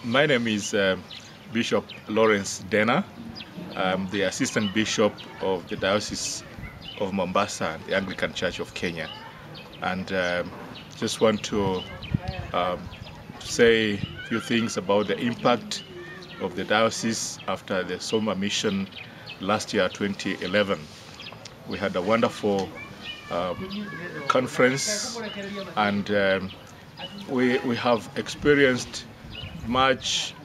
My name is Bishop Lawrence Dena. I'm the Assistant Bishop of the Diocese of Mombasa, the Anglican Church of Kenya. And just want to say a few things about the impact of the diocese after the SOMA mission last year, 2011. We had a wonderful conference, and we have experienced much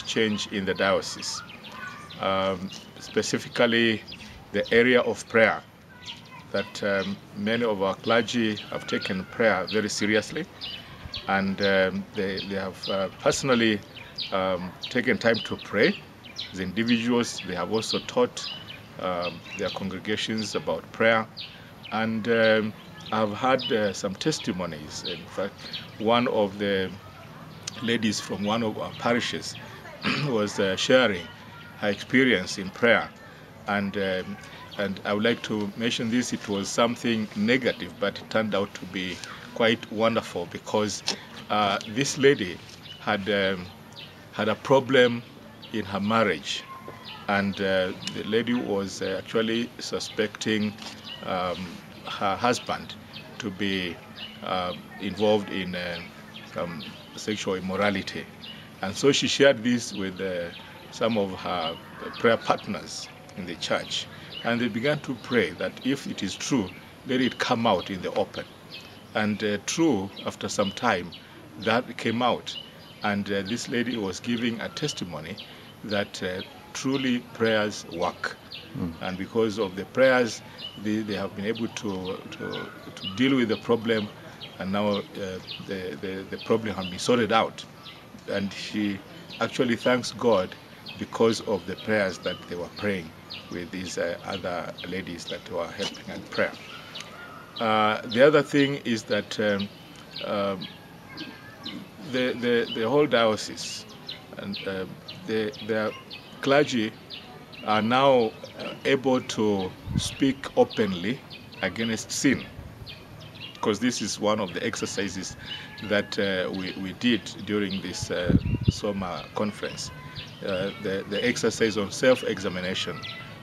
change in the diocese, specifically the area of prayer, that many of our clergy have taken prayer very seriously, and they have personally taken time to pray. As individuals, they have also taught their congregations about prayer, and I've had some testimonies. In fact, one of the ladies from one of our parishes was sharing her experience in prayer, and I would like to mention this. It was something negative, but it turned out to be quite wonderful, because this lady had a problem in her marriage, and the lady was actually suspecting her husband to be involved in some sexual immorality. And so she shared this with some of her prayer partners in the church, and they began to pray that if it is true, let it come out in the open. And true, after some time, that came out, and this lady was giving a testimony that truly prayers work. And because of the prayers, they have been able to deal with the problem, and now the problem has been sorted out. And she actually thanks God because of the prayers that they were praying with these other ladies that were helping in prayer. The other thing is that the whole diocese and their clergy are now able to speak openly against sin, because this is one of the exercises that we did during this SOMA conference, the exercise on self-examination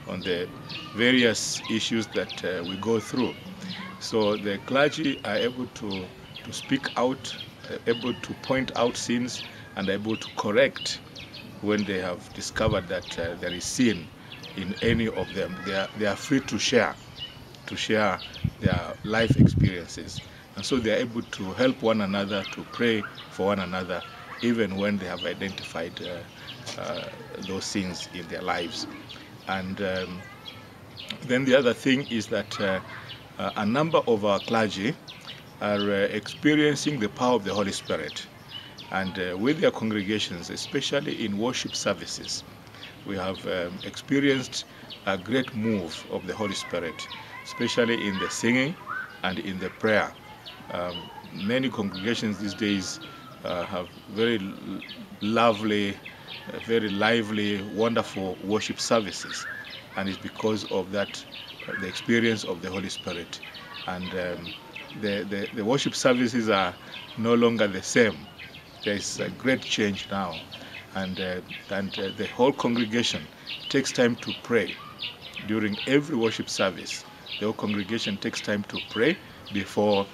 on the various issues that we go through. So the clergy are able to speak out, able to point out sins, and able to correct when they have discovered that there is sin in any of them. They are free to share their life experiences, and so they are able to help one another, to pray for one another, even when they have identified those sins in their lives. And then the other thing is that a number of our clergy are experiencing the power of the Holy Spirit, and with their congregations, especially in worship services, we have experienced a great move of the Holy Spirit, especially in the singing and in the prayer. Many congregations these days have very lovely, very lively, wonderful worship services, and it's because of that, the experience of the Holy Spirit. And the worship services are no longer the same. There is a great change now, and the whole congregation takes time to pray during every worship service. The whole congregation takes time to pray before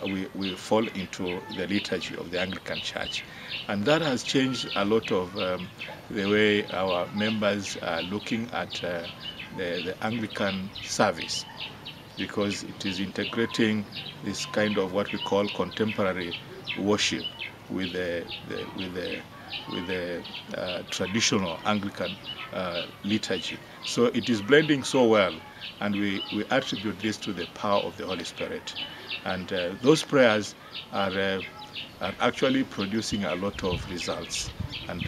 we fall into the liturgy of the Anglican Church. And that has changed a lot of the way our members are looking at the Anglican service, because it is integrating this kind of what we call contemporary worship with the traditional Anglican liturgy. So it is blending so well, and we attribute this to the power of the Holy Spirit. And those prayers are actually producing a lot of results, and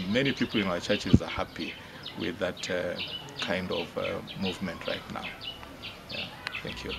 many people in our churches are happy with that kind of movement right now. Yeah, thank you.